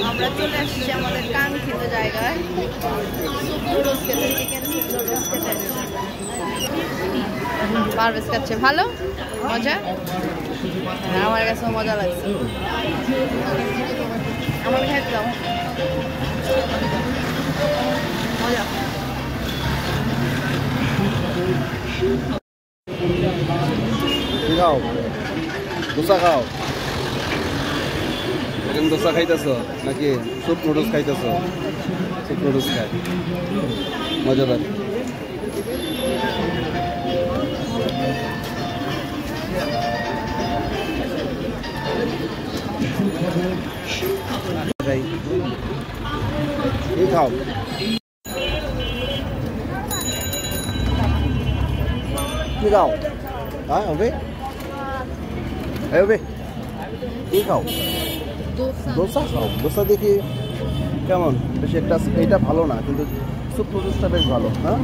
আমরা চলে আসছি আমাদের কাঙ্ক্ষিত জায়গায় সুপ নুডলস খেতে, চিকেন সুপ নুডলস খেতে। পারভেজ খাচ্ছে, ভালো মজা, আমার কাছেও মজা লাগছে। আমার খাইতে দাও, মজা। খাও দোসা খাও, এখন দোসা খাইতেছ নাকি সুপ নুডলস খাইতেছ? সুপ নুডলস খাই, মজাদার। কি খাও? কি খাও? হ্যাঁ হবে, হবে। কি খাও? দোসা খাও। দোসা দেখি কেমন, বেশি একটা এইটা ভালো না, কিন্তু সুপ নুডলসটা বেশ ভালো। হ্যাঁ